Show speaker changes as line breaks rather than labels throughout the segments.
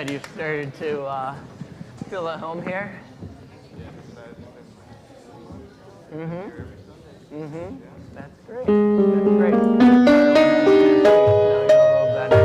good. You've started to feel at home here? That's great. That's great. Know you a little better,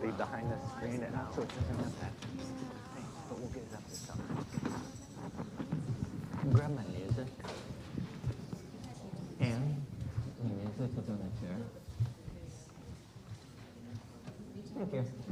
Be behind the screen and so it doesn't have that. Thank you.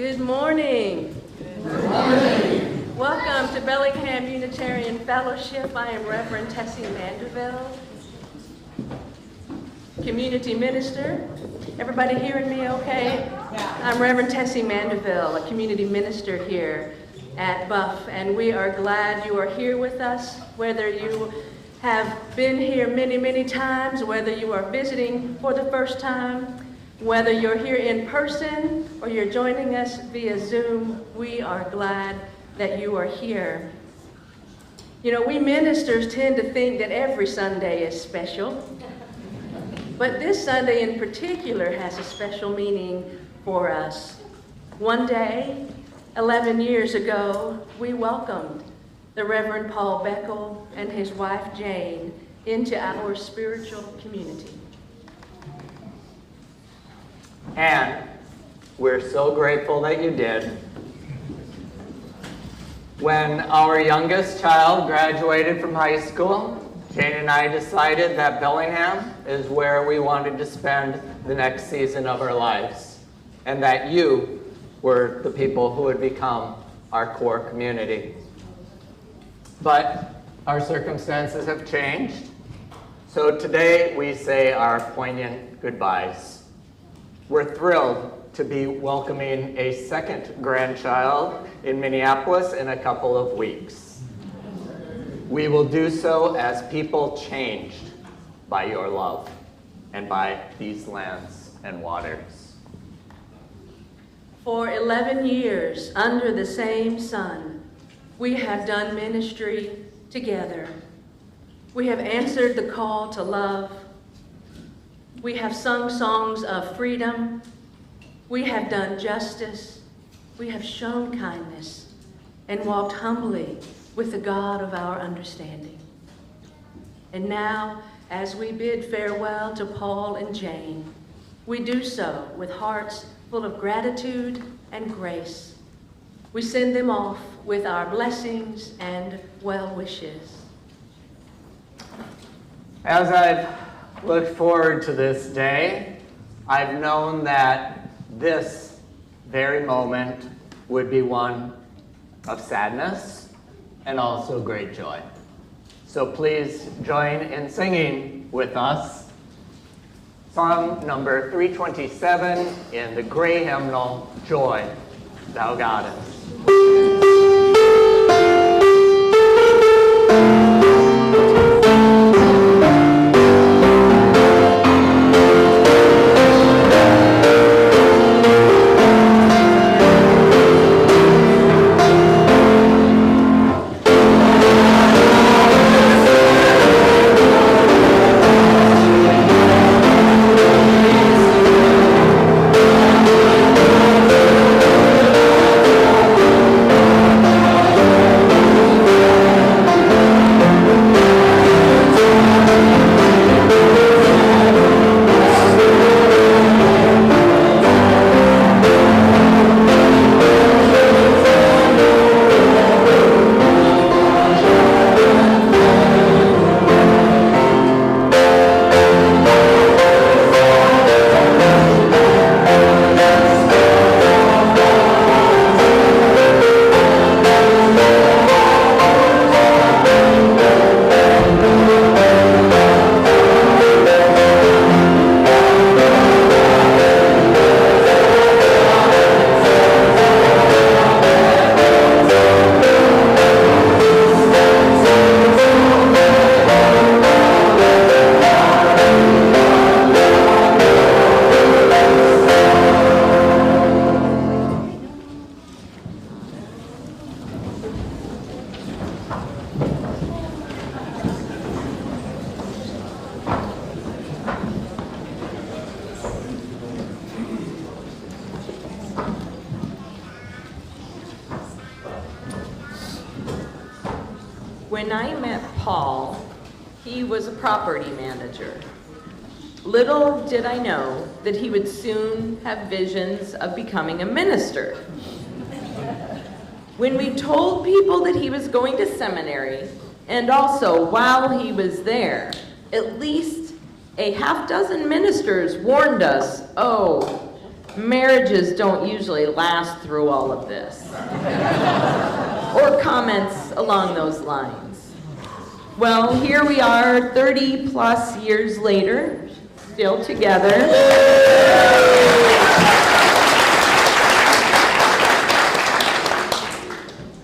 Good morning.
Good morning.
Welcome to Bellingham Unitarian Fellowship. I am Reverend Tessie Mandeville, community minister. Everybody hearing me okay? I'm Reverend Tessie Mandeville, a community minister here at Buff, and we are glad you are here with us, whether you have been here many, many times, whether you are visiting for the first time, whether you're here in person or you're joining us via Zoom. We are glad that you are here. You know, we ministers tend to think that every Sunday is special, but this Sunday in particular has a special meaning for us. One day, 11 years ago, we welcomed the Reverend Paul Beckel and his wife Jane into our spiritual community.
And we're so grateful that you did. When our youngest child graduated from high school, Jane and I decided that Bellingham is where we wanted to spend the next season of our lives, and that you were the people who would become our core community. But our circumstances have changed, so today we say our poignant goodbyes. We're thrilled to be welcoming a second grandchild in Minneapolis in a couple of weeks. We will do so as people changed by your love and by these lands and waters.
For 11 years under the same sun, we have done ministry together. We have answered the call to love. We have sung songs of freedom. We have done justice. We have shown kindness and walked humbly with the God of our understanding. And now, as we bid farewell to Paul and Jane, we do so with hearts full of gratitude and grace. We send them off with our blessings and well wishes.
As I've looked forward to this day, I've known that this very moment would be one of sadness and also great joy. So please join in singing with us song number 327 in the gray hymnal, Joy, Thou Goddess.
When I met Paul, he was a property manager. Little did I know that he would soon have visions of becoming a minister. When we told people that he was going to seminary, and also while he was there, at least a half dozen ministers warned us, oh, marriages don't usually last through all of this. Or comments along those lines. Well, here we are 30 plus years later, still together.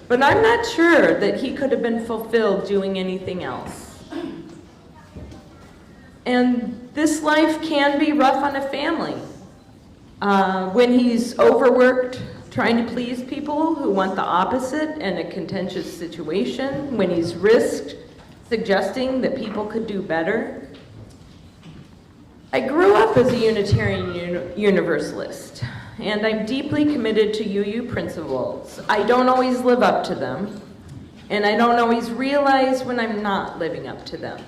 But I'm not sure that he could have been fulfilled doing anything else. And this life can be rough on a family. When he's overworked trying to please people who want the opposite in a contentious situation, when he's risked suggesting that people could do better. I grew up as a Unitarian Universalist, and I'm deeply committed to UU principles. I don't always live up to them, and I don't always realize when I'm not living up to them.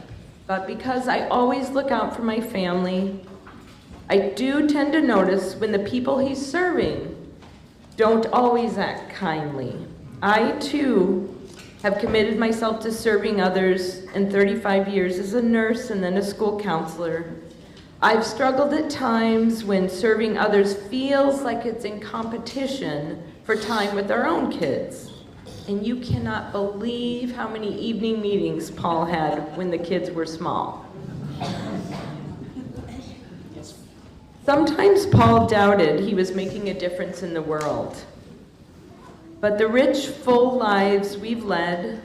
But because I always look out for my family, I do tend to notice when the people he's serving don't always act kindly. I, too, have committed myself to serving others in 35 years as a nurse and then a school counselor. I've struggled at times when serving others feels like it's in competition for time with our own kids. And you cannot believe how many evening meetings Paul had when the kids were small. Sometimes Paul doubted he was making a difference in the world. But the rich, full lives we've led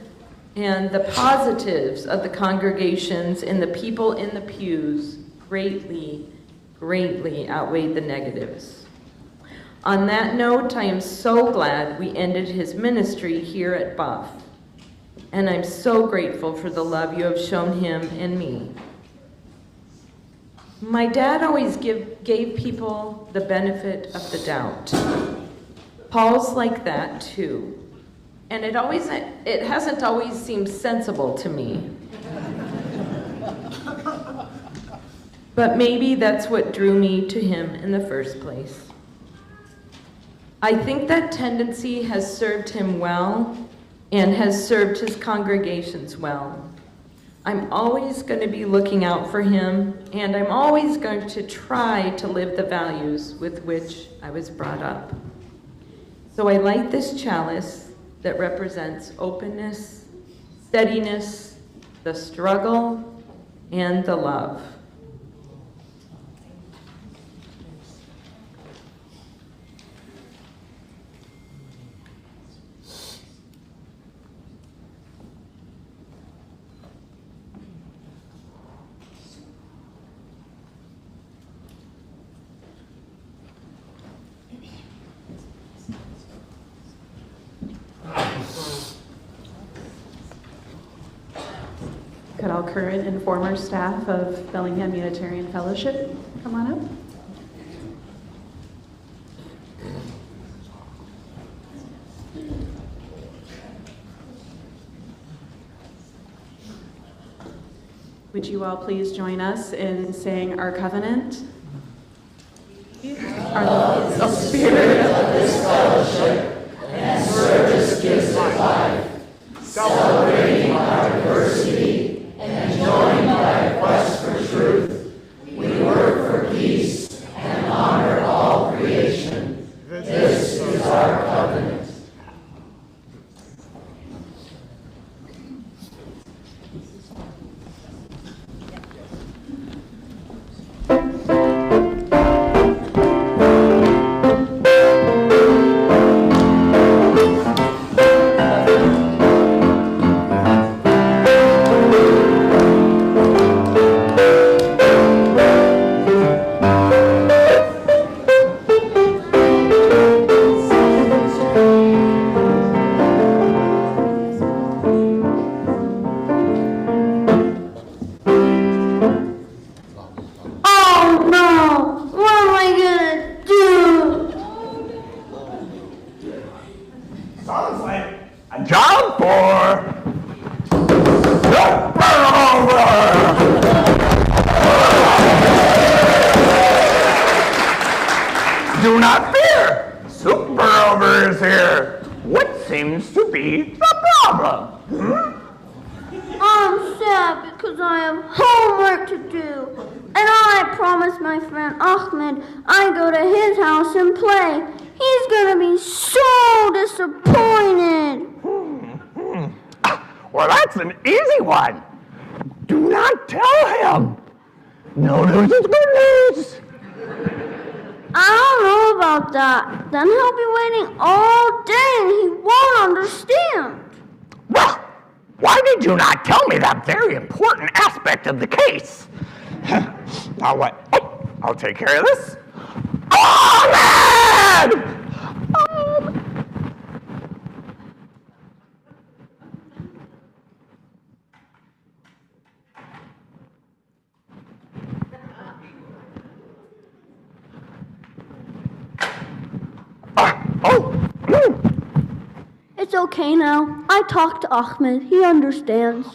and the positives of the congregations and the people in the pews greatly, greatly outweighed the negatives. On that note, I am so glad we ended his ministry here at Buff. And I'm so grateful for the love you have shown him and me. My dad always gave people the benefit of the doubt. Paul's like that too. And it hasn't always seemed sensible to me. But maybe that's what drew me to him in the first place. I think that tendency has served him well and has served his congregations well. I'm always going to be looking out for him, and I'm always going to try to live the values with which I was brought up. So I light this chalice that represents openness, steadiness, the struggle, and the love.
Could all current and former staff of Bellingham Unitarian Fellowship come on up? Would you all please join us in saying our covenant? The spirit
of this fellowship and service gives it life, celebrating our diversity and joined by a quest for truth. We work for peace and honor all creation. This is our covenant.
Do not fear! Super Over is here. What seems to be the problem?
I'm sad because I have homework to do. And I promised my friend Ahmed I'd go to his house and play. He's gonna be so disappointed.
Well, that's an easy one. Do not tell him. No news is good news.
I don't know about that. Then he'll be waiting all day and he won't understand.
Well, why did you not tell me that very important aspect of the case? Now what? Oh, I'll take care of this. Oh, man!
It's okay now. I talked to Ahmed. He understands.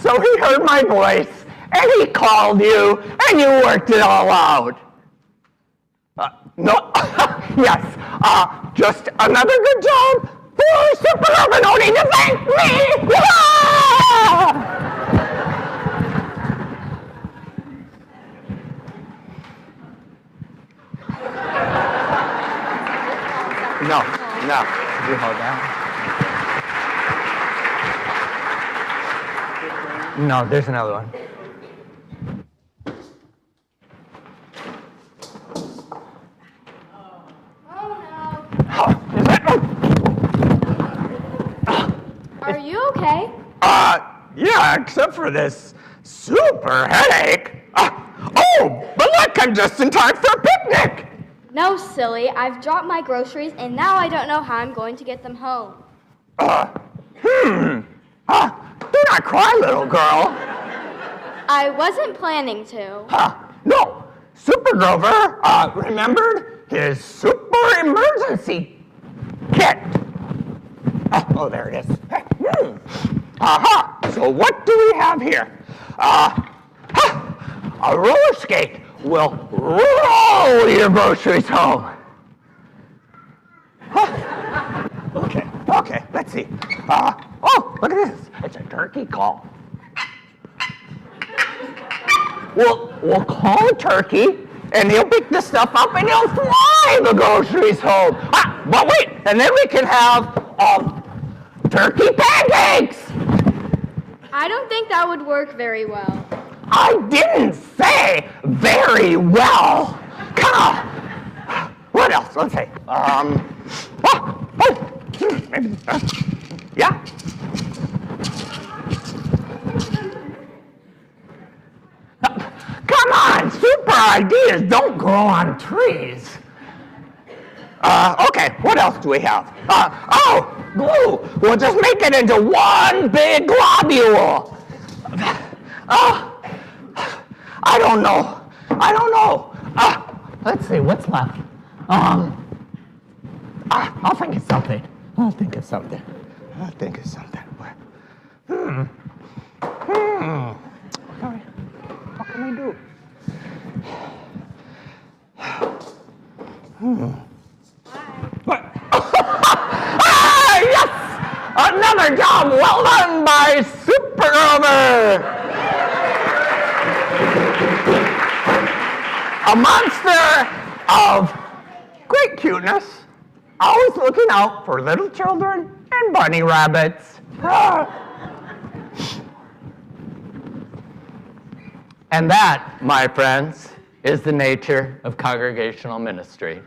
So he heard my voice, and he called you, and you worked it all out. No, yes, just another good job for Super Urban only to thank me! No, you hold that. No, there's another one.
Are you okay?
Yeah, except for this super headache. Oh, but look, I'm just in time for a picnic.
No, silly. I've dropped my groceries, and now I don't know how I'm going to get them home.
Do not cry, little girl.
I wasn't planning to.
No, Super Grover remembered his super emergency kit. Oh, there it is. So what do we have here? A roller skate will roll your groceries home. Okay, let's see. Oh, look at this. It's a turkey call. We'll call a turkey, and he'll pick the stuff up, and he'll fly the groceries home. But wait, and then we can have turkey pancakes.
I don't think that would work very well.
I didn't say very well. Come on. What else? Let's see. Maybe. Yeah. Come on, super ideas don't grow on trees. Okay, what else do we have? Glue. We'll just make it into one big globule. I don't know. Let's see, what's left? I'll think of something. Sorry. What can I do? What? Yes! Another job well done by Super Grover! A monster of great cuteness, always looking out for little children and bunny rabbits. And that, my friends, is the nature of congregational ministry.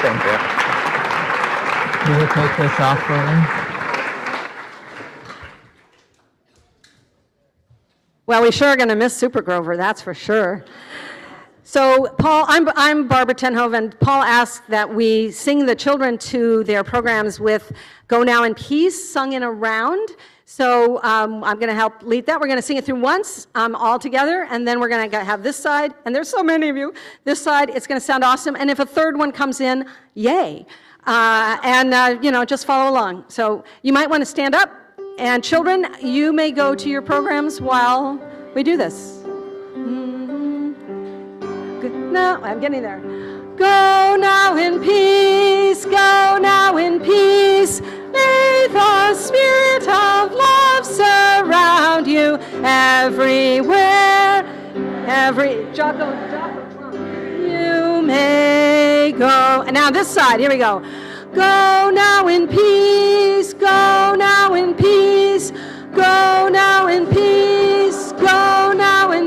Thank you. Can you take this off for me?
Well, we sure are going to miss Super Grover, that's for sure. So, Paul, I'm Barbara Tenhove, and Paul asked that we sing the children to their programs with Go Now in Peace, sung in a round. So I'm going to help lead that. We're going to sing it through once, all together, and then we're going to have this side, and there's so many of you. This side, it's going to sound awesome, and if a third one comes in, yay. Just follow along. So you might want to stand up, and children, you may go to your programs while we do this. No, I'm getting there. Go now in peace, go now in peace. May the spirit of love surround you everywhere. You may go. And now this side, here we go. Go now in peace, go now in peace, go now in peace, go now in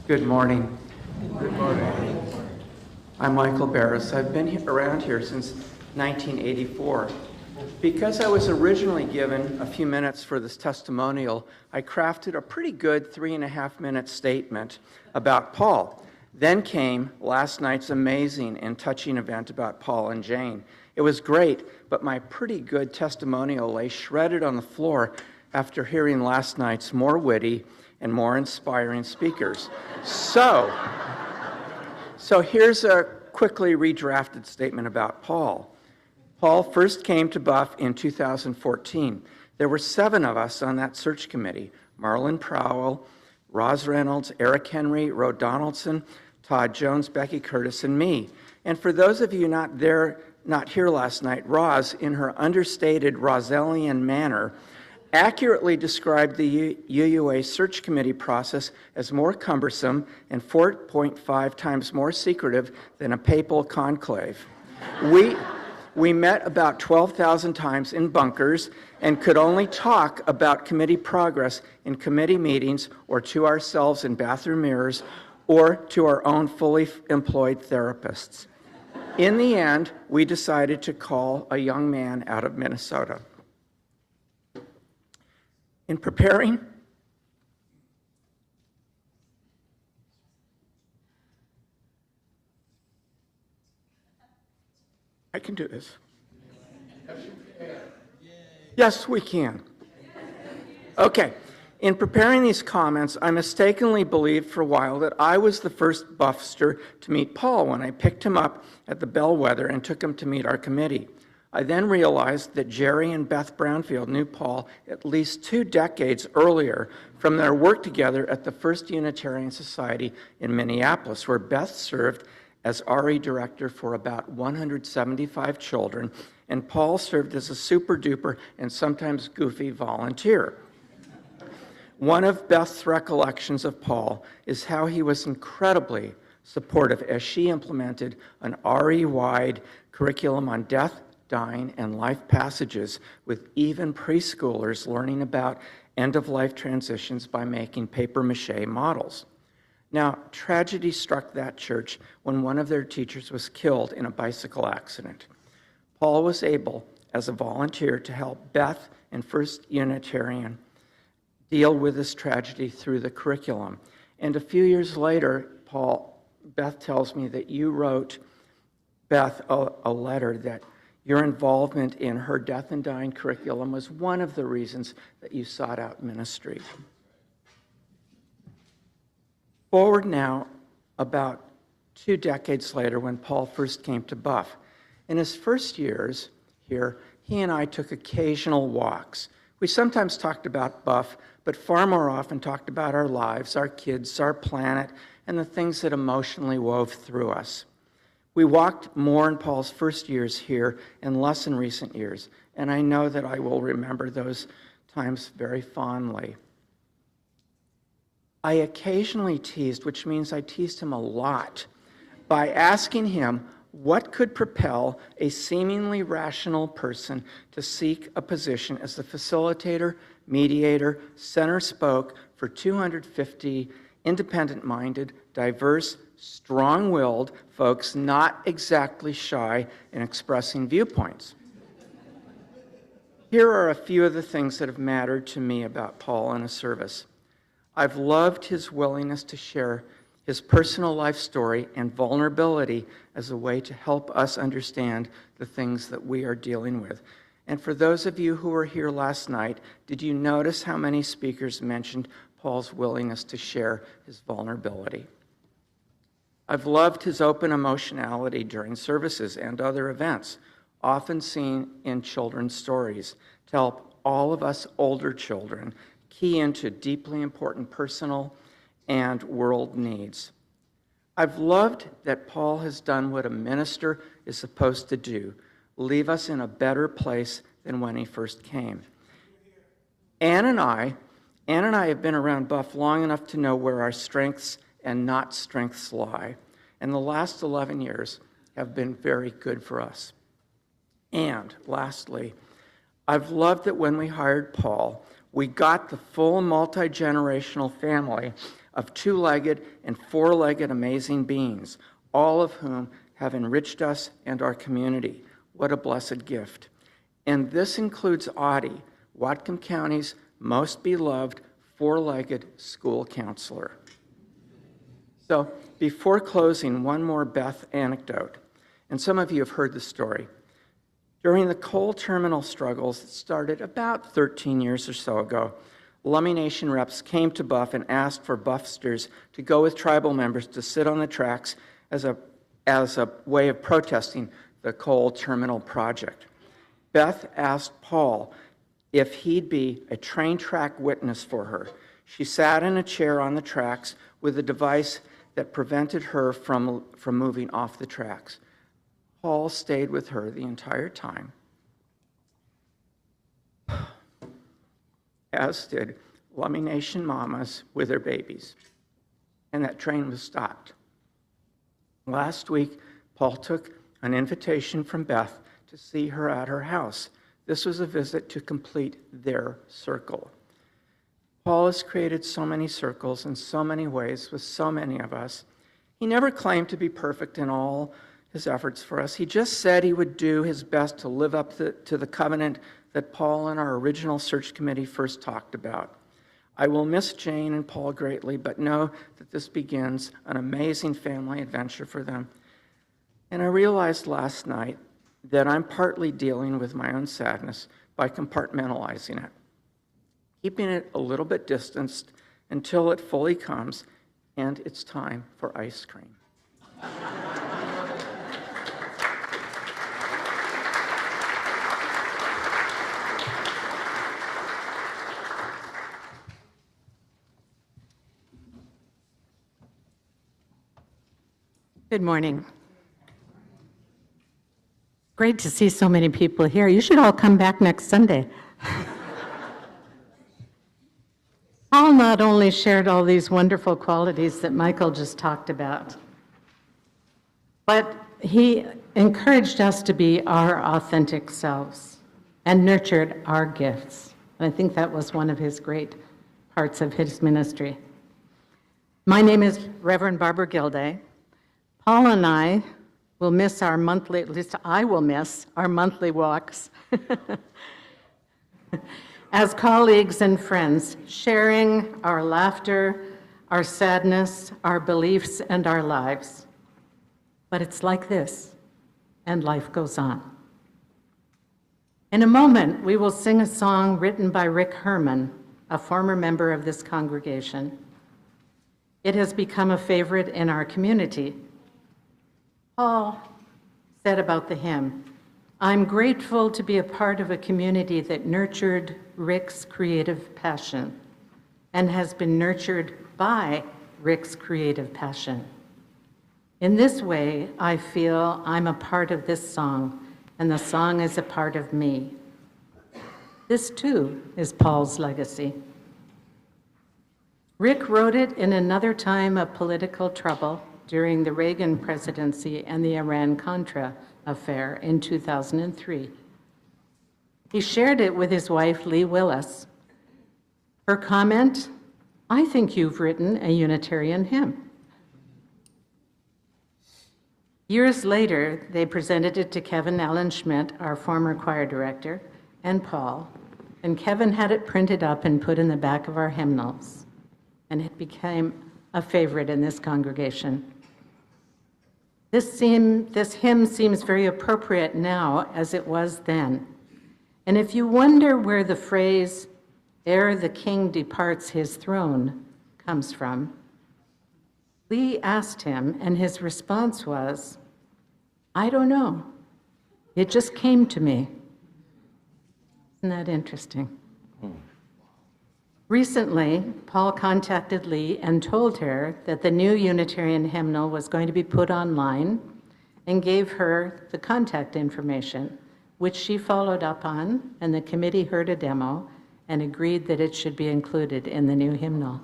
Good morning. Good morning. I'm Michael Barris. I've been around here since 1984. Because I was originally given a few minutes for this testimonial, I crafted a pretty good 3.5-minute statement about Paul. Then came last night's amazing and touching event about Paul and Jane. It was great, but my pretty good testimonial lay shredded on the floor after hearing last night's more witty and more inspiring speakers. So here's a quickly redrafted statement about Paul. Paul first came to Buff in 2014. There were 7 of us on that search committee: Marlon Prowell, Roz Reynolds, Eric Henry, Ro Donaldson, Todd Jones, Becky Curtis, and me. And for those of you not here last night, Roz, in her understated Rosellian manner, accurately described the UUA search committee process as more cumbersome and 4.5 times more secretive than a papal conclave. We met about 12,000 times in bunkers and could only talk about committee progress in committee meetings or to ourselves in bathroom mirrors or to our own fully employed therapists. In the end, we decided to call a young man out of Minnesota. In preparing I can do this. Yes, we can. Okay. In preparing these comments, I mistakenly believed for a while that I was the first Buffster to meet Paul when I picked him up at the Bellwether and took him to meet our committee. I then realized that Jerry and Beth Brownfield knew Paul at least 2 decades earlier from their work together at the First Unitarian Society in Minneapolis, where Beth served as RE director for about 175 children, and Paul served as a super-duper and sometimes goofy volunteer. One of Beth's recollections of Paul is how he was incredibly supportive as she implemented an RE-wide curriculum on death, dying, and life passages, with even preschoolers learning about end-of-life transitions by making papier-mâché models. Now, tragedy struck that church when one of their teachers was killed in a bicycle accident. Paul was able, as a volunteer, to help Beth and First Unitarian deal with this tragedy through the curriculum. And a few years later, Beth tells me that you wrote Beth a letter that your involvement in her death and dying curriculum was one of the reasons that you sought out ministry. Forward now, about 2 decades later, when Paul first came to Buff. In his first years here, he and I took occasional walks. We sometimes talked about Buff, but far more often talked about our lives, our kids, our planet, and the things that emotionally wove through us. We walked more in Paul's first years here and less in recent years, and I know that I will remember those times very fondly. I occasionally teased, which means I teased him a lot, by asking him what could propel a seemingly rational person to seek a position as the facilitator, mediator, center spoke for 250 independent-minded, diverse, strong-willed folks not exactly shy in expressing viewpoints. Here are a few of the things that have mattered to me about Paul in a service. I've loved his willingness to share his personal life story and vulnerability as a way to help us understand the things that we are dealing with. And for those of you who were here last night, did you notice how many speakers mentioned Paul's willingness to share his vulnerability? I've loved his open emotionality during services and other events, often seen in children's stories, to help all of us older children key into deeply important personal and world needs. I've loved that Paul has done what a minister is supposed to do, leave us in a better place than when he first came. Ann and I have been around Buff long enough to know where our strengths and not strengths lie, and the last 11 years have been very good for us. And lastly, I've loved that when we hired Paul, we got the full multi-generational family of two-legged and four-legged amazing beings, all of whom have enriched us and our community. What a blessed gift. And this includes Audie, Whatcom County's most beloved four-legged school counselor. So before closing, one more Beth anecdote. And some of you have heard the story. During the coal terminal struggles that started about 13 years or so ago, Lummi Nation reps came to Buff and asked for Buffsters to go with tribal members to sit on the tracks as a way of protesting the coal terminal project. Beth asked Paul if he'd be a train track witness for her. She sat in a chair on the tracks with a device that prevented her from moving off the tracks. Paul stayed with her the entire time, as did Lummi Nation mamas with their babies. And that train was stopped. Last week, Paul took an invitation from Beth to see her at her house. This was a visit to complete their circle. Paul has created so many circles in so many ways with so many of us. He never claimed to be perfect in all his efforts for us. He just said he would do his best to live up to the covenant that Paul and our original search committee first talked about. I will miss Jane and Paul greatly, but know that this begins an amazing family adventure for them. And I realized last night that I'm partly dealing with my own sadness by compartmentalizing it, keeping it a little bit distanced until it fully comes and it's time for ice cream.
Good morning. Great to see so many people here. You should all come back next Sunday. Paul not only shared all these wonderful qualities that Michael just talked about, but he encouraged us to be our authentic selves and nurtured our gifts. And I think that was one of his great parts of his ministry. My name is Reverend Barbara Gilday. Paul and I will miss our monthly, at least I will miss our monthly walks as colleagues and friends, sharing our laughter, our sadness, our beliefs, and our lives. But it's like this, and life goes on. In a moment, we will sing a song written by Rick Herman, a former member of this congregation. It has become a favorite in our community. Paul said about the hymn, "I'm grateful to be a part of a community that nurtured Rick's creative passion and has been nurtured by Rick's creative passion. In this way, I feel I'm a part of this song, and the song is a part of me." This, too, is Paul's legacy. Rick wrote it in another time of political trouble during the Reagan presidency and the Iran-Contra affair in 2003. He shared it with his wife, Lee Willis. Her comment, "I think you've written a Unitarian hymn." Years later, they presented it to Kevin Allen Schmidt, our former choir director, and Paul, and Kevin had it printed up and put in the back of our hymnals, and it became a favorite in this congregation. This hymn seems very appropriate now as it was then. And if you wonder where the phrase, "ere the king departs his throne," comes from, Lee asked him, and his response was, "I don't know. It just came to me." Isn't that interesting? Recently, Paul contacted Lee and told her that the new Unitarian hymnal was going to be put online and gave her the contact information, which she followed up on, and the committee heard a demo and agreed that it should be included in the new hymnal.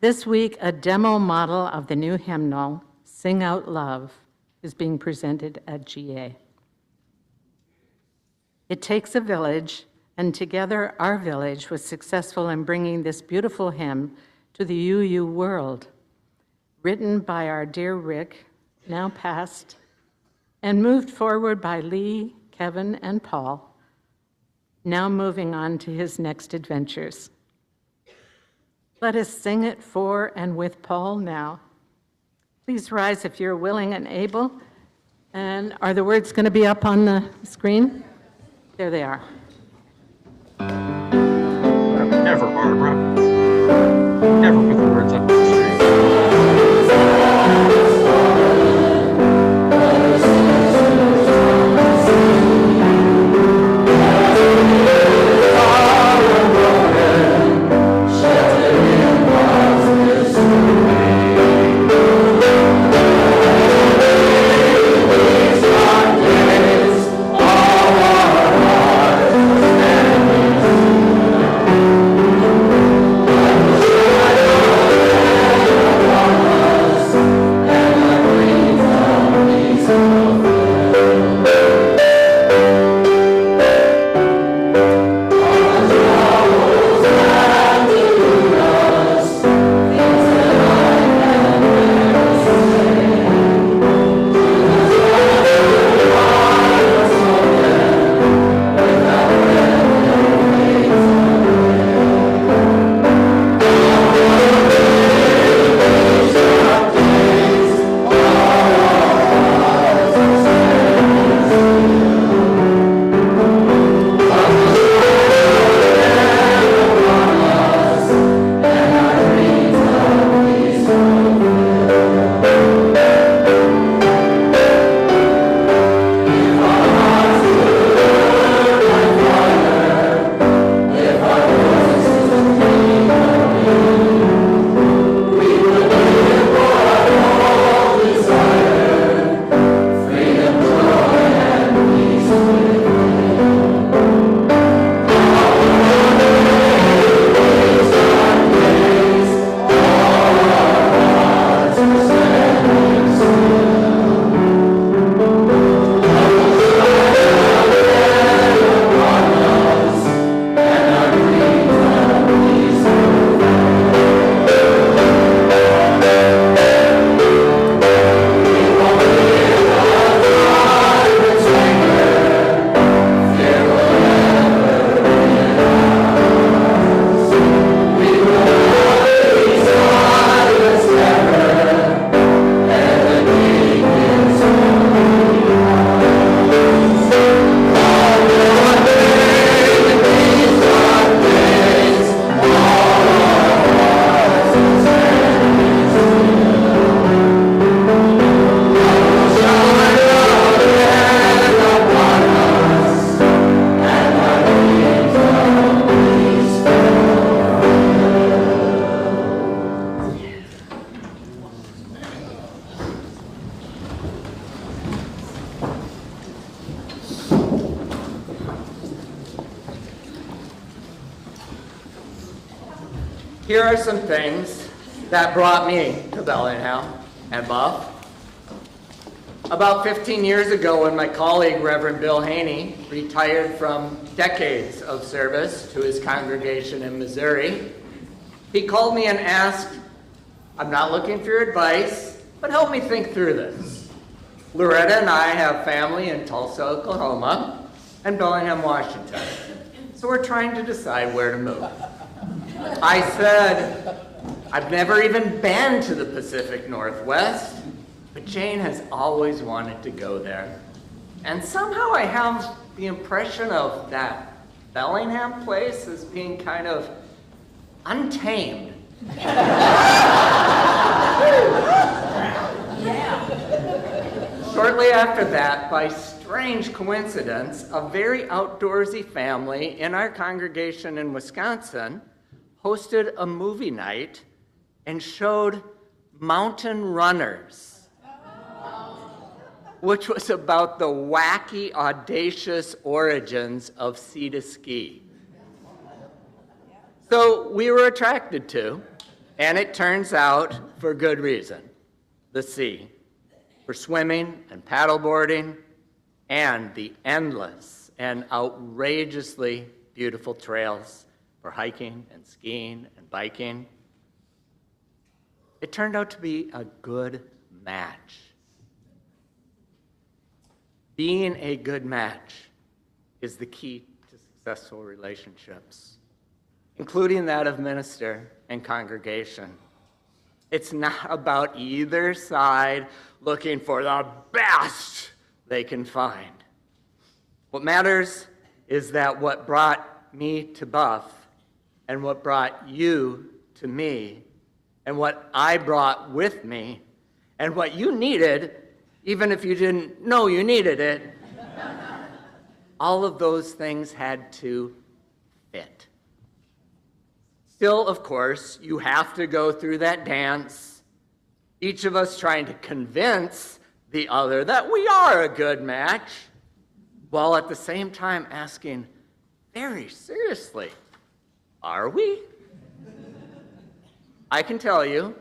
This week, a demo model of the new hymnal, Sing Out Love, is being presented at GA. It takes a village, and together our village was successful in bringing this beautiful hymn to the UU world, written by our dear Rick, now passed, and moved forward by Lee, Kevin, and Paul, now moving on to his next adventures. Let us sing it for and with Paul now. Please rise if you're willing and able. And are the words going to be up on the screen? There they are.
Never, Barbara. Never put the words up on the screen.
Here are some things that brought me to Bellingham and Buff. About 15 years ago, when my colleague, Reverend Bill Haney, retired from decades of service to his congregation in Missouri, he called me and asked, "I'm not looking for your advice, but help me think through this. Loretta and I have family in Tulsa, Oklahoma, and Bellingham, Washington. So we're trying to decide where to move." I said, "I've never even been to the Pacific Northwest, but Jane has always wanted to go there. And somehow I have the impression of that Bellingham place as being kind of untamed." Shortly after that, by strange coincidence, a very outdoorsy family in our congregation in Wisconsin hosted a movie night and showed Mountain Runners, which was about the wacky, audacious origins of sea to ski. So we were attracted to, and it turns out for good reason, the sea, for swimming and paddleboarding, and the endless and outrageously beautiful trails for hiking and skiing and biking. It turned out to be a good match. Being a good match is the key to successful relationships, including that of minister and congregation. It's not about either side looking for the best they can find. What matters is that what brought me to Buff and what brought you to me and what I brought with me and what you needed, even if you didn't know you needed it, all of those things had to fit. Still, of course, you have to go through that dance, each of us trying to convince the other that we are a good match, while at the same time asking very seriously, are we? I can tell you,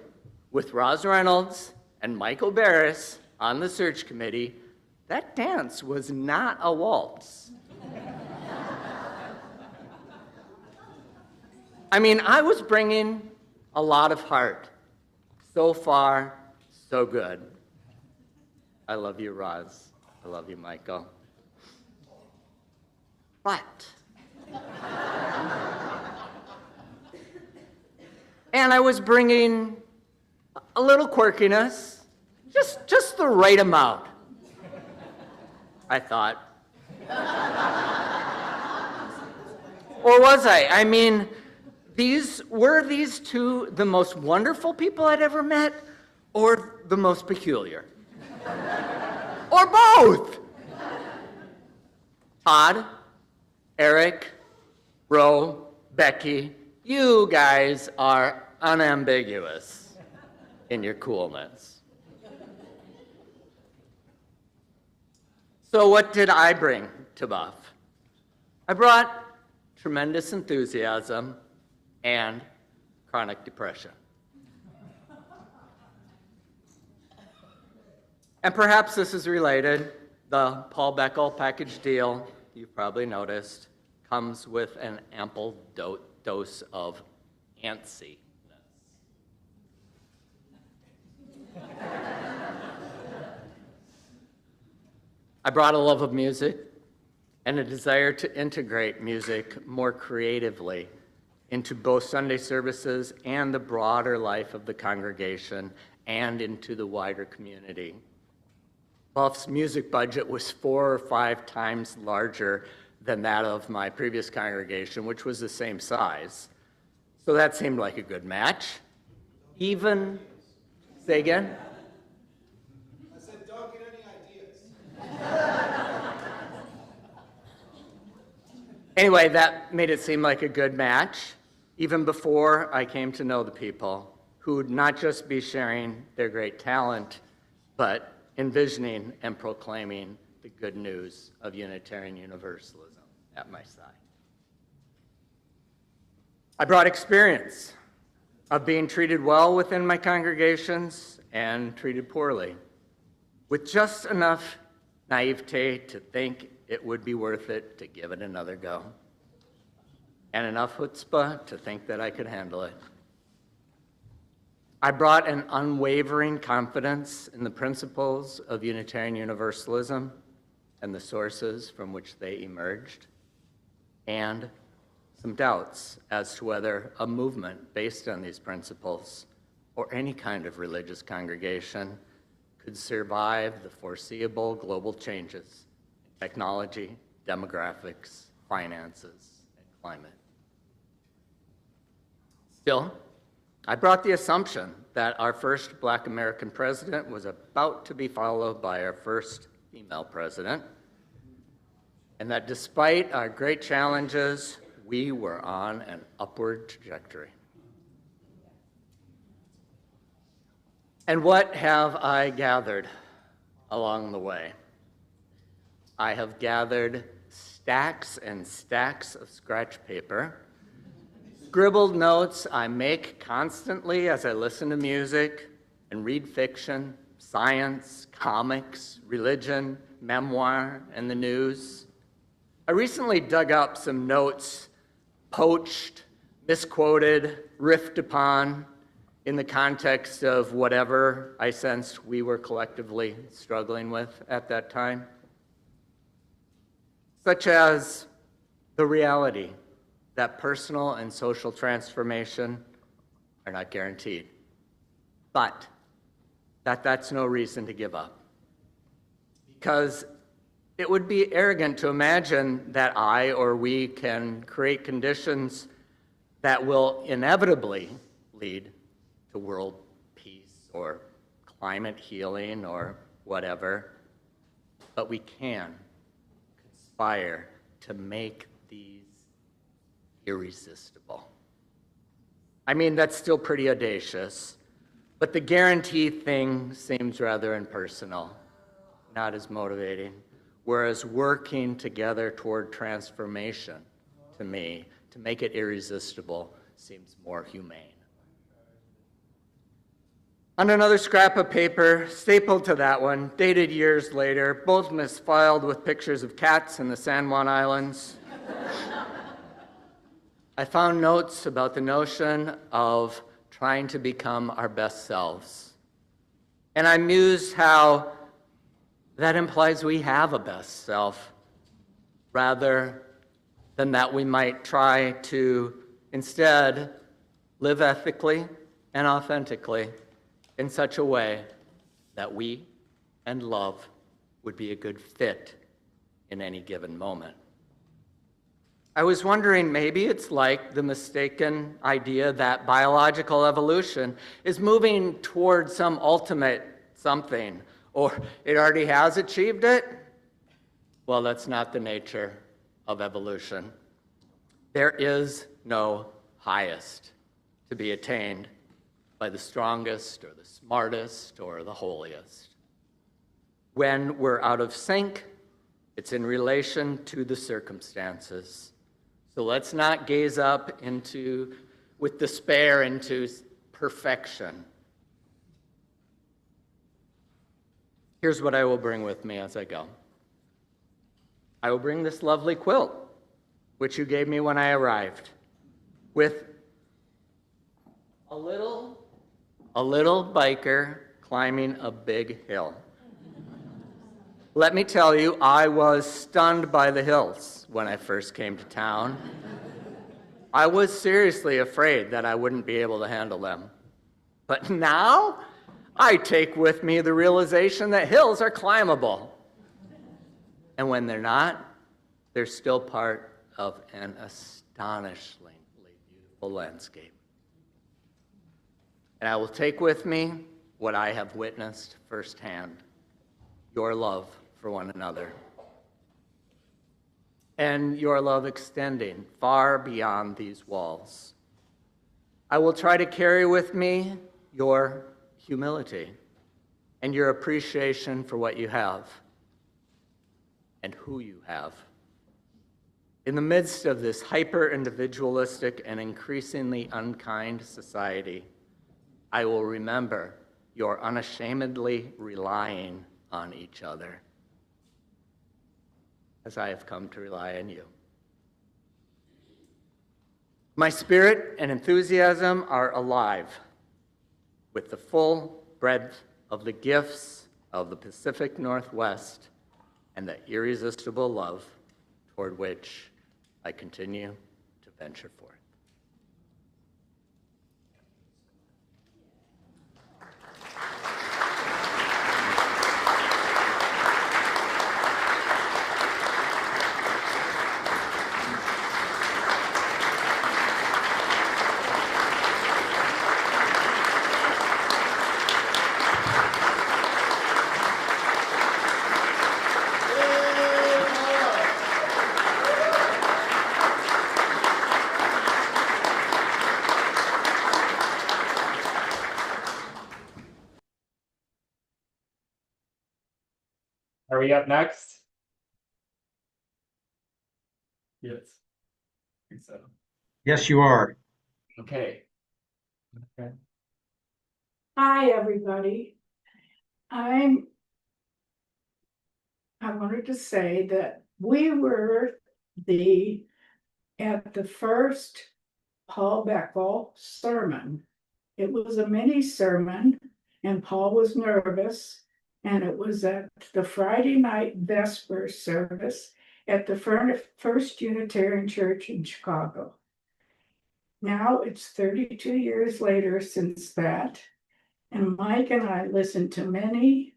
with Roz Reynolds and Michael Barris on the search committee, that dance was not a waltz. I mean, I was bringing a lot of heart. So far, so good. I love you, Roz. I love you, Michael. But, and I was bringing a little quirkiness, just the right amount, I thought. Or was I? I mean, were these two the most wonderful people I'd ever met, or the most peculiar? Or both? Todd, Eric, Ro, Becky, you guys are unambiguous in your coolness. So what did I bring to Buff? I brought tremendous enthusiasm and chronic depression. And perhaps this is related. The Paul Beckel package deal, you've probably noticed, comes with an ample dose of antsiness. I brought a love of music and a desire to integrate music more creatively into both Sunday services and the broader life of the congregation and into the wider community. Buff's music budget was 4 or 5 times larger than that of my previous congregation, which was the same size. So that seemed like a good match. Even, say again?
I said, don't get any ideas.
Anyway, that made it seem like a good match, even before I came to know the people who would not just be sharing their great talent, but envisioning and proclaiming the good news of Unitarian Universalism at my side. I brought experience of being treated well within my congregations and treated poorly, with just enough naivete to think it would be worth it to give it another go, and enough chutzpah to think that I could handle it. I brought an unwavering confidence in the principles of Unitarian Universalism and the sources from which they emerged, and some doubts as to whether a movement based on these principles or any kind of religious congregation could survive the foreseeable global changes in technology, demographics, finances, and climate. Still, I brought the assumption that our first Black American president was about to be followed by our first female president, and that despite our great challenges, we were on an upward trajectory. And what have I gathered along the way? I have gathered stacks and stacks of scratch paper, scribbled notes I make constantly as I listen to music and read fiction, science, comics, religion, memoir, and the news. I recently dug up some notes, poached, misquoted, riffed upon in the context of whatever I sensed we were collectively struggling with at that time, such as the reality that personal and social transformation are not guaranteed, but that's no reason to give up. Because it would be arrogant to imagine that I or we can create conditions that will inevitably lead to world peace or climate healing or whatever, but we can conspire to make these irresistible. I mean, that's still pretty audacious, but the guarantee thing seems rather impersonal, not as motivating, whereas working together toward transformation, to me, to make it irresistible, seems more humane. On another scrap of paper, stapled to that one, dated years later, both misfiled with pictures of cats in the San Juan Islands, I found notes about the notion of trying to become our best selves. And I mused how that implies we have a best self, rather than that we might try to instead live ethically and authentically in such a way that we and love would be a good fit in any given moment. I was wondering, maybe it's like the mistaken idea that biological evolution is moving toward some ultimate something, or it already has achieved it. Well, that's not the nature of evolution. There is no highest to be attained by the strongest or the smartest or the holiest. When we're out of sync, it's in relation to the circumstances. So let's not gaze up with despair into perfection. Here's what I will bring with me as I go. I will bring this lovely quilt, which you gave me when I arrived, with a little biker climbing a big hill. Let me tell you, I was stunned by the hills when I first came to town. I was seriously afraid that I wouldn't be able to handle them. But now, I take with me the realization that hills are climbable. And when they're not, they're still part of an astonishingly beautiful landscape. And I will take with me what I have witnessed firsthand, your love for one another, and your love extending far beyond these walls. I will try to carry with me your humility and your appreciation for what you have and who you have. In the midst of this hyper-individualistic and increasingly unkind society, I will remember your unashamedly relying on each other, as I have come to rely on you. My spirit and enthusiasm are alive with the full breadth of the gifts of the Pacific Northwest and the irresistible love toward which I continue to venture forth.
Are we up next? Yes. I think so. Yes, you are. Okay. Okay.
Hi, everybody. I wanted to say that we were at the first Paul Beckel sermon. It was a mini sermon, and Paul was nervous, and it was at the Friday night Vesper service at the First Unitarian Church in Chicago. Now it's 32 years later since that, and Mike and I listened to many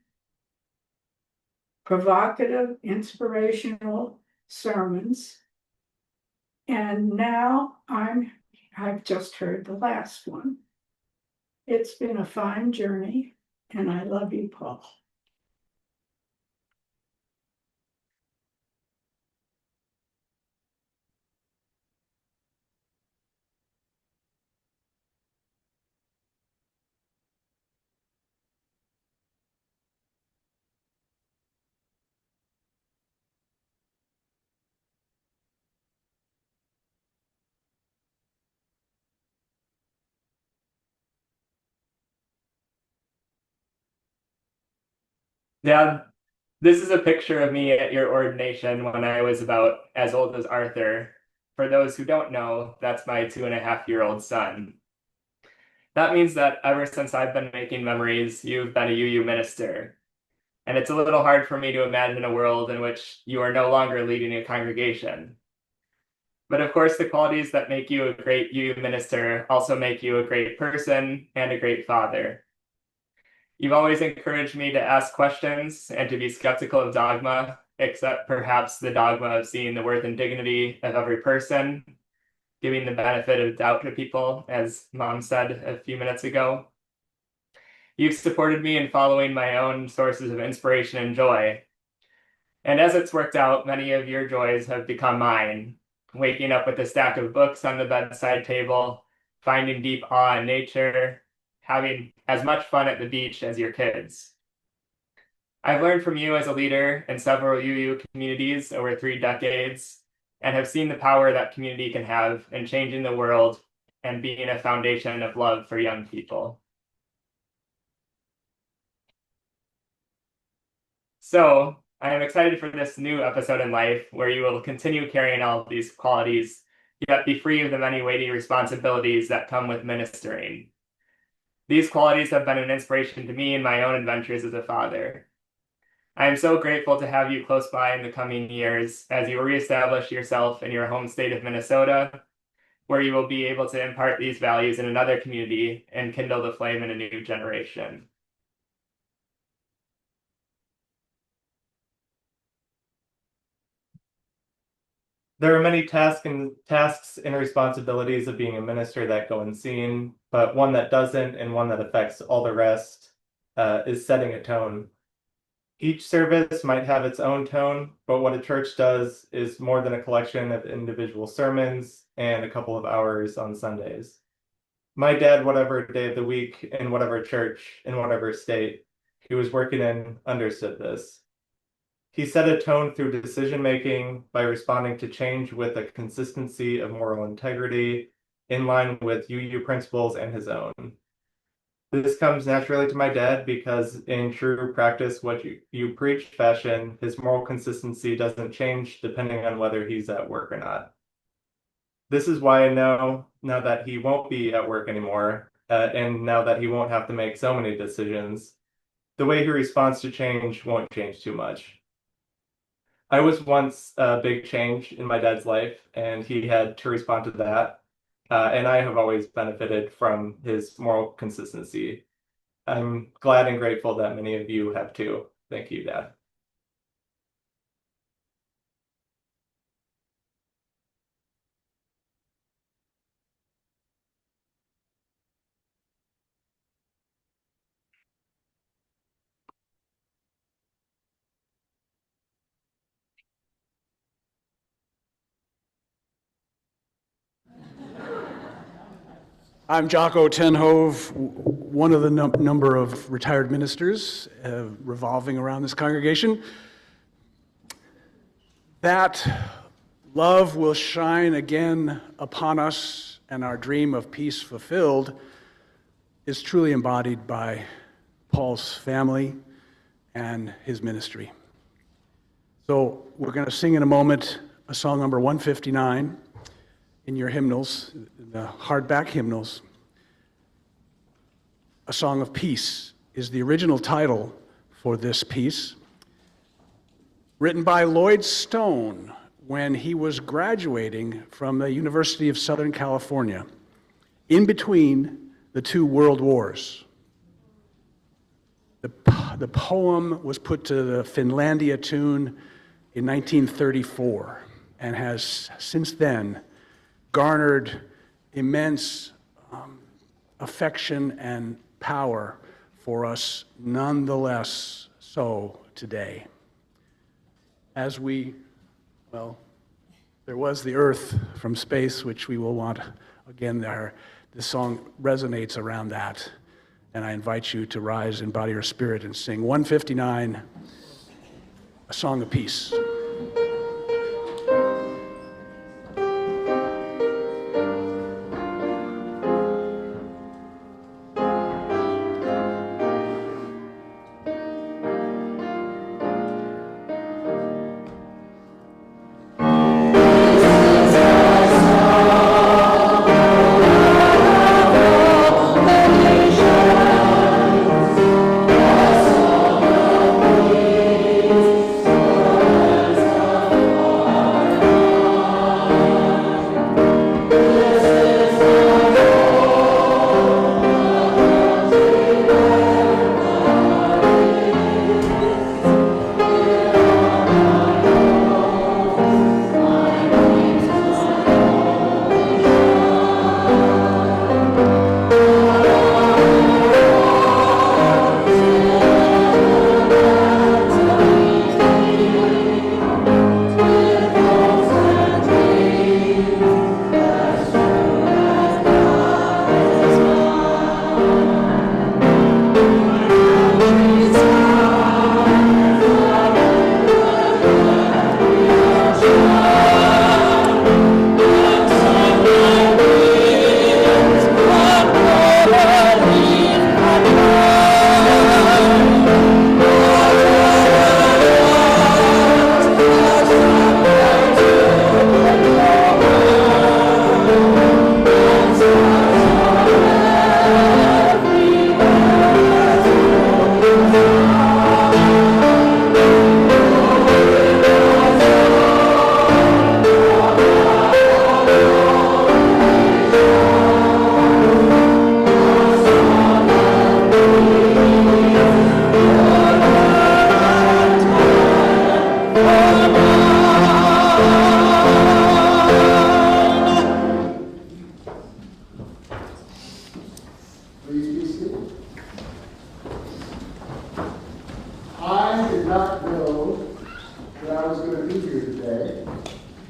provocative, inspirational sermons, and now I've just heard the last one. It's been a fine journey, and I love you, Paul.
Dad, this is a picture of me at your ordination when I was about as old as Arthur. For those who don't know, that's my 2.5-year-old son. That means that ever since I've been making memories, you've been a UU minister. And it's a little hard for me to imagine a world in which you are no longer leading a congregation. But of course, the qualities that make you a great UU minister also make you a great person and a great father. You've always encouraged me to ask questions and to be skeptical of dogma, except perhaps the dogma of seeing the worth and dignity of every person, giving the benefit of doubt to people, as Mom said a few minutes ago. You've supported me in following my own sources of inspiration and joy. And as it's worked out, many of your joys have become mine. Waking up with a stack of books on the bedside table, finding deep awe in nature, having as much fun at the beach as your kids. I've learned from you as a leader in several UU communities over 3 decades and have seen the power that community can have in changing the world and being a foundation of love for young people. So I am excited for this new episode in life where you will continue carrying all of these qualities, yet be free of the many weighty responsibilities that come with ministering. These qualities have been an inspiration to me in my own adventures as a father. I am so grateful to have you close by in the coming years as you reestablish yourself in your home state of Minnesota, where you will be able to impart these values in another community and kindle the flame in a new generation.
There are many tasks and responsibilities of being a minister that go unseen, but one that doesn't and one that affects all the rest is setting a tone. Each service might have its own tone, but what a church does is more than a collection of individual sermons and a couple of hours on Sundays. My dad, whatever day of the week, in whatever church, in whatever state he was working in, understood this. He set a tone through decision-making by responding to change with a consistency of moral integrity in line with UU principles and his own. This comes naturally to my dad because in true practice, what you preach fashion, his moral consistency doesn't change depending on whether he's at work or not. This is why I know now that he won't be at work anymore, and now that he won't have to make so many decisions, the way he responds to change won't change too much. I was once a big change in my dad's life, and he had to respond to that. And I have always benefited from his moral consistency. I'm glad and grateful that many of you have too. Thank you, Dad.
I'm Jocko Tenhove, one of the number of retired ministers revolving around this congregation. That love will shine again upon us and our dream of peace fulfilled is truly embodied by Paul's family and his ministry. So we're going to sing in a moment a song number 159 in your hymnals, the hardback hymnals. A Song of Peace is the original title for this piece, written by Lloyd Stone when he was graduating from the University of Southern California, in between the two world wars. The poem was put to the Finlandia tune in 1934 and has since then garnered immense affection and power for us, nonetheless so today. As we, well, there was the earth from space, which we will want again there. This song resonates around that. And I invite you to rise in body or spirit and sing 159, A Song of Peace.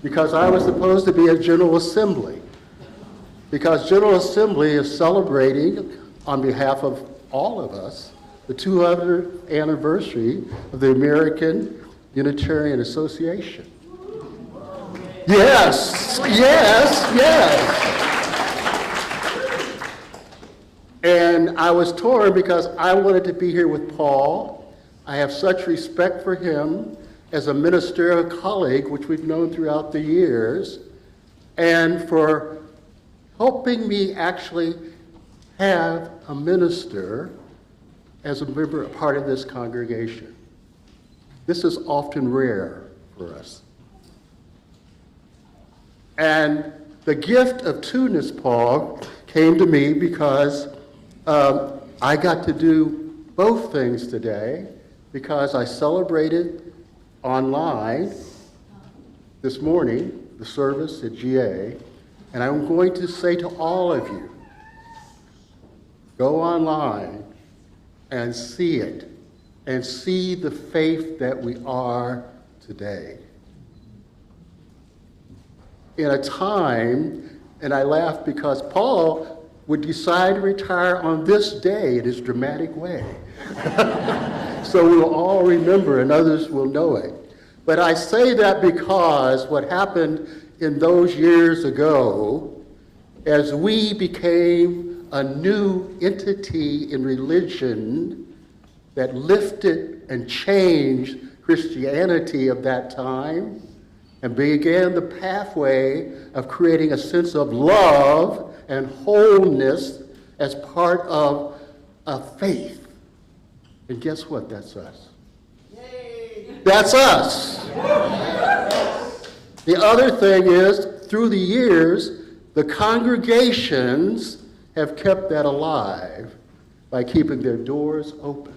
Because I was supposed to be at General Assembly. Because General Assembly is celebrating, on behalf of all of us, the 200th anniversary of the American Unitarian Association. Yes, yes, yes. And I was torn because I wanted to be here with Paul. I have such respect for him as a ministerial colleague, which we've known throughout the years, and for helping me actually have a minister as a member, a part of this congregation. This is often rare for us. And the gift of two-ness, Paul, came to me because I got to do both things today, because I celebrated online this morning, the service at GA, and I'm going to say to all of you, go online and see it, and see the faith that we are today. In a time, and I laugh because Paul would decide to retire on this day in his dramatic way. So we'll all remember and others will know it. But I say that because what happened in those years ago, as we became a new entity in religion that lifted and changed Christianity of that time,
and began the pathway of creating a sense of love and wholeness as part of a faith. And guess what? That's us. That's us. The other thing is, through the years, the congregations have kept that alive by keeping their doors open.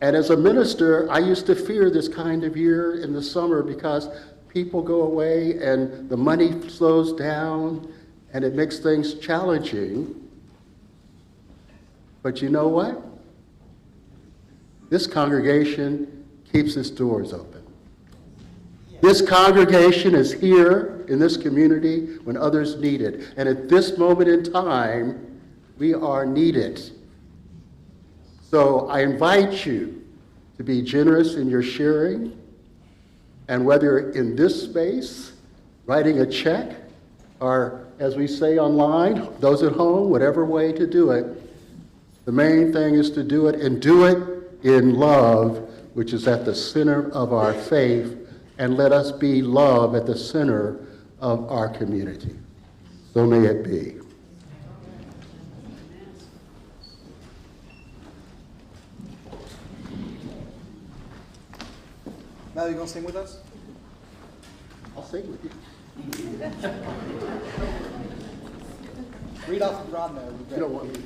And as a minister, I used to fear this kind of year in the summer because people go away and the money slows down and it makes things challenging. But you know what? This congregation keeps its doors open. This congregation is here in this community when others need it. And at this moment in time, we are needed. So I invite you to be generous in your sharing, and whether in this space, writing a check, or as we say online, those at home, whatever way to do it, the main thing is to do it and do it in love, which is at the center of our faith, and let us be love at the center of our community. So may it be.
Now you gonna sing with us?
I'll sing with you.
Read off the drum there.
You don't want me to.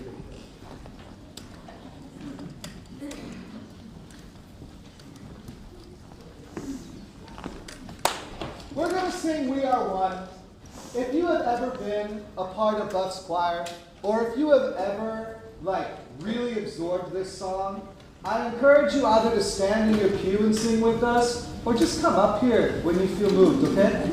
We're going to sing We Are One. If you have ever been a part of Buff's choir, or if you have ever, really absorbed this song, I encourage you either to stand in your pew and sing with us, or just come up here when you feel moved, okay?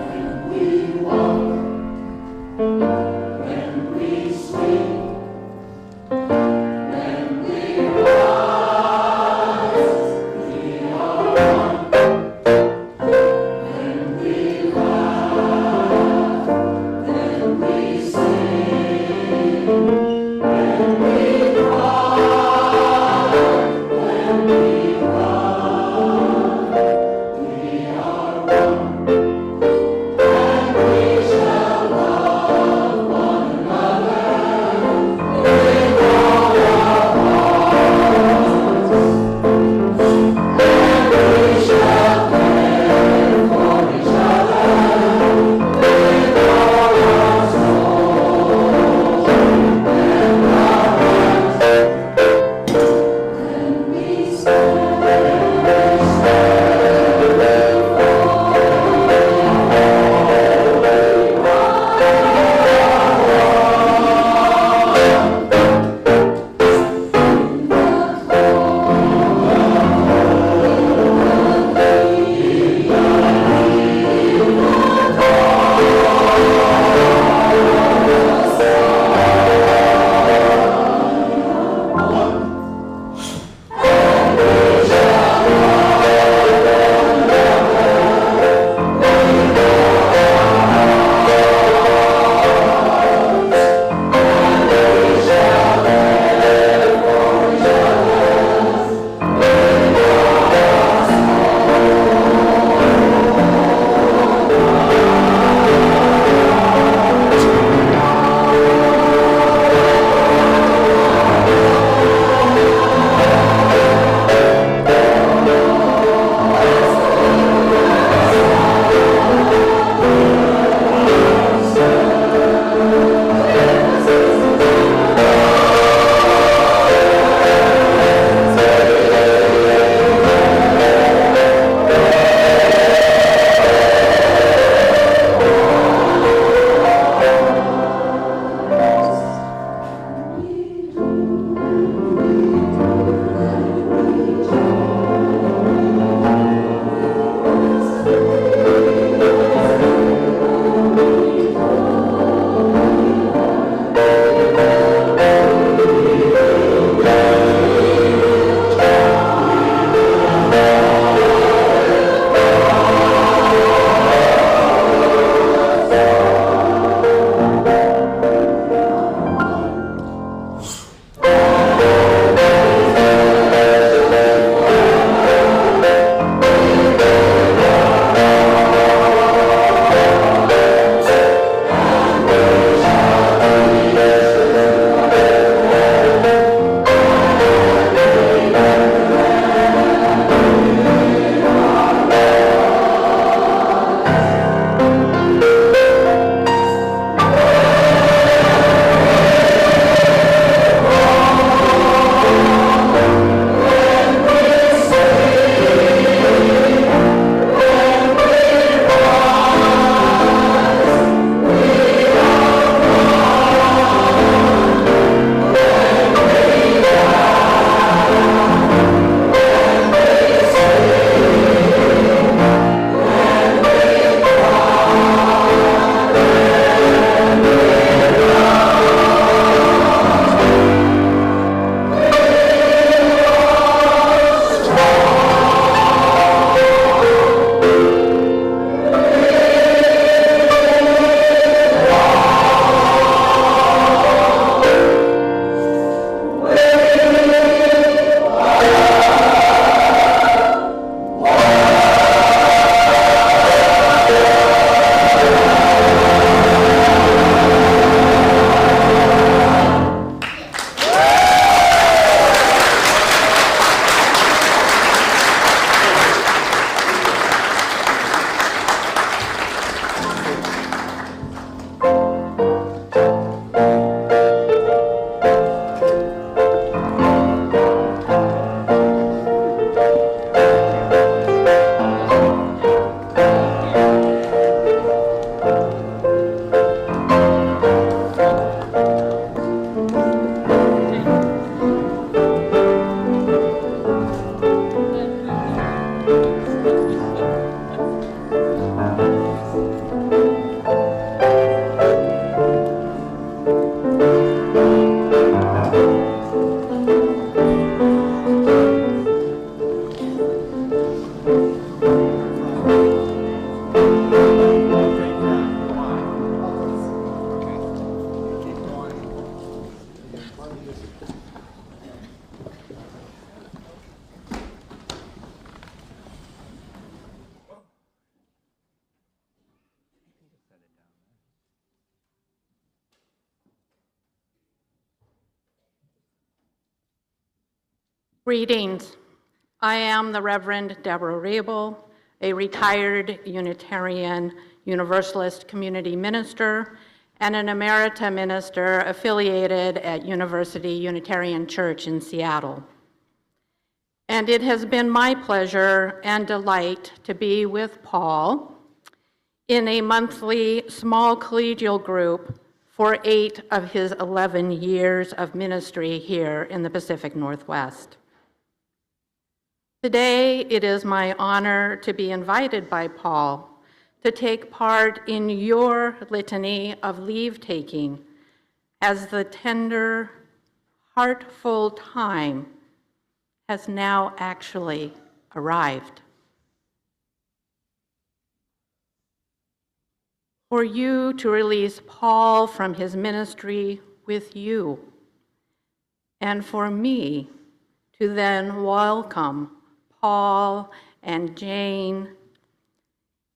When we rise, we are one.
Greetings. I am the Reverend Deborah Rabel, a retired Unitarian Universalist community minister and an emerita minister affiliated at University Unitarian Church in Seattle. And it has been my pleasure and delight to be with Paul in a monthly small collegial group for 8 of his 11 years of ministry here in the Pacific Northwest. Today, it is my honor to be invited by Paul to take part in your litany of leave-taking as the tender, heartful time has now actually arrived. For you to release Paul from his ministry with you, and for me to then welcome Paul and Jane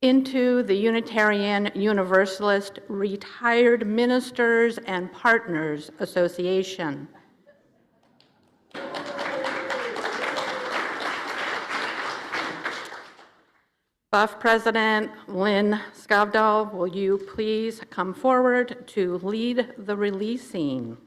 into the Unitarian Universalist Retired Ministers and Partners Association. BUF President Lynn Skavdal, will you please come forward to lead the releasing?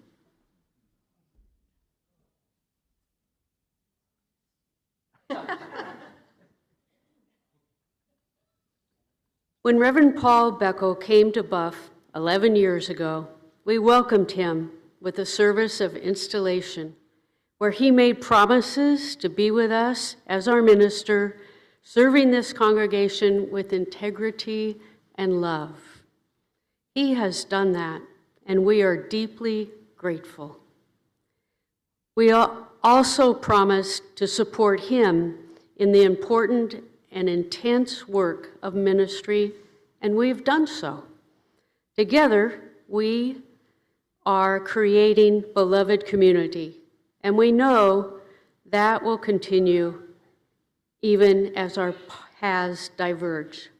When Reverend Paul Beckel came to BUF 11 years ago, we welcomed him with a service of installation where he made promises to be with us as our minister, serving this congregation with integrity and love. He has done that, and we are deeply grateful. We also promised to support him in the important and intense work of ministry, and we've done so. Together, we are creating beloved community, and we know that will continue even as our paths diverge.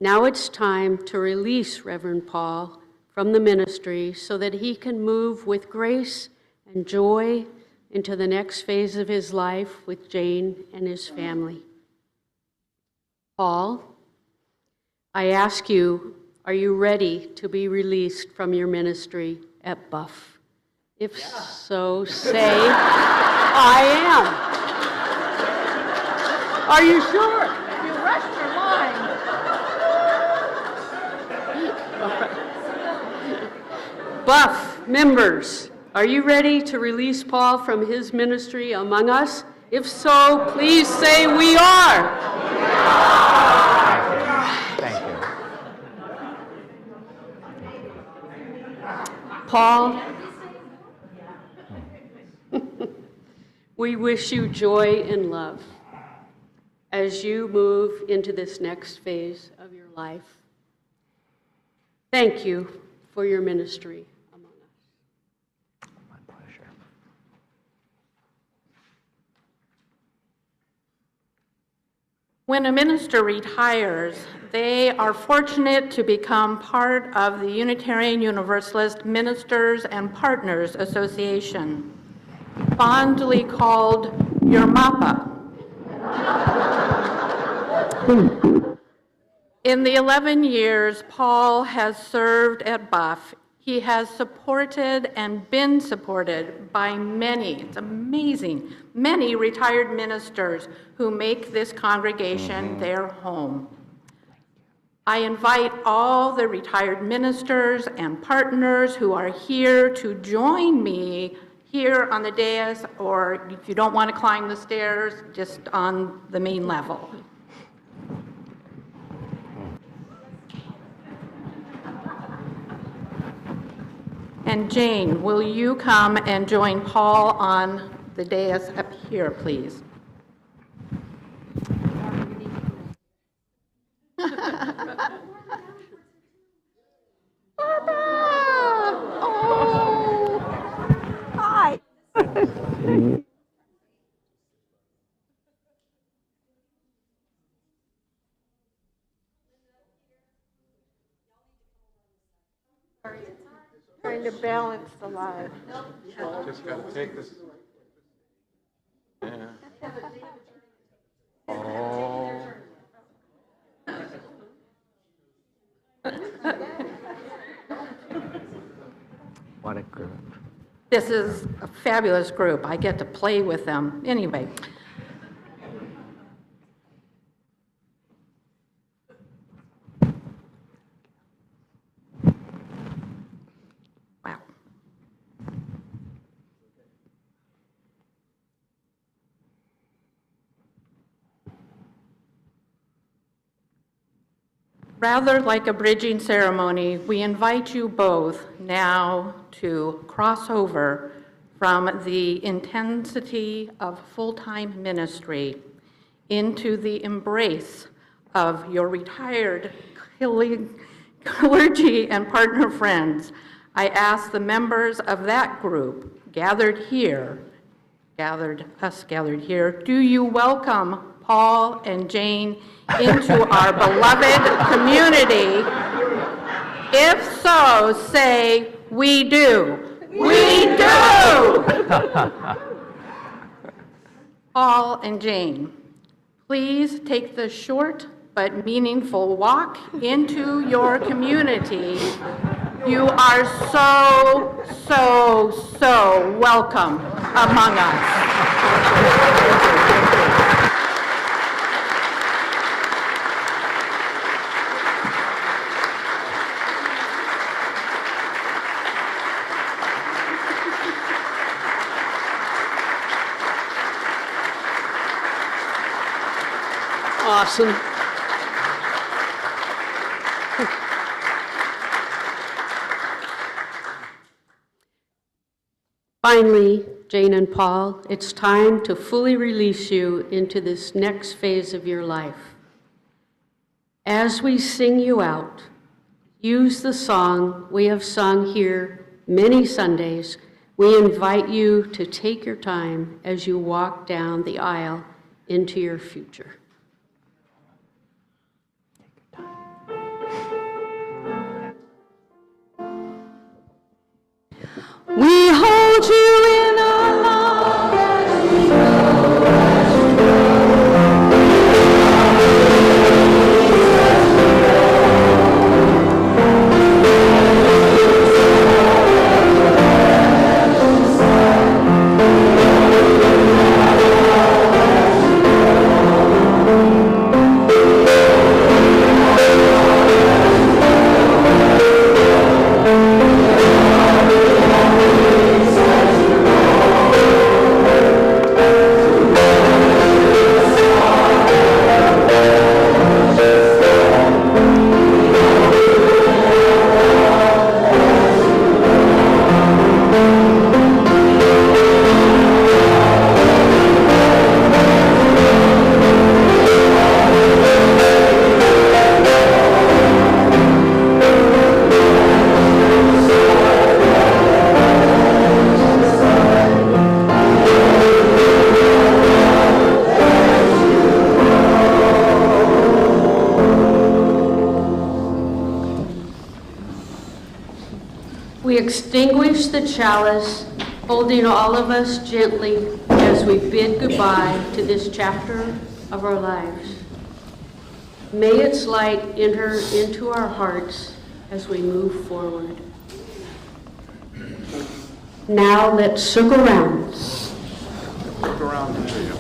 Now it's time to release Reverend Paul from the ministry so that he can move with grace and joy into the next phase of his life with Jane and his family. Paul, I ask you, are you ready to be released from your ministry at BUF? If so, say, I am. Are you sure?
You rushed your line.
BUF members, are you ready to release Paul from his ministry among us? If so, please say we are.
Thank you.
Paul, we wish you joy and love as you move into this next phase of your life. Thank you for your ministry among us.
My pleasure.
When a minister retires, they are fortunate to become part of the Unitarian Universalist Ministers and Partners Association, fondly called your MAPA. In the 11 years Paul has served at BUF, he has supported and been supported by many, it's amazing, many retired ministers who make this congregation their home. I invite all the retired ministers and partners who are here to join me here on the dais, or if you don't want to climb the stairs, just on the main level. And Jane, will you come and join Paul on the dais up here, please?
Oh, hi.
Trying to balance the line.
Just gotta take this. Yeah. Oh.
What a group.
This is a fabulous group. I get to play with them. Anyway. Wow. Rather like a bridging ceremony, we invite you both now to cross over from the intensity of full-time ministry into the embrace of your retired clergy and partner friends. I ask the members of that group gathered here, do you welcome Paul and Jane into our beloved community? If so, say, we do. We do! Paul and Jane, please take the short but meaningful walk into your community. You are so, so, so welcome among us.
Awesome.
Finally, Jane and Paul, it's time to fully release you into this next phase of your life. As we sing you out, use the song we have sung here many Sundays. We invite you to take your time as you walk down the aisle into your future.
We hold you in our love as we go, as we
We extinguish the chalice, holding all of us gently as we bid goodbye to this chapter of our lives. May its light enter into our hearts as we move forward. Now let's circle around.
Look around and see you.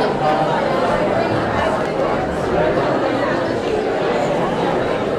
Amen.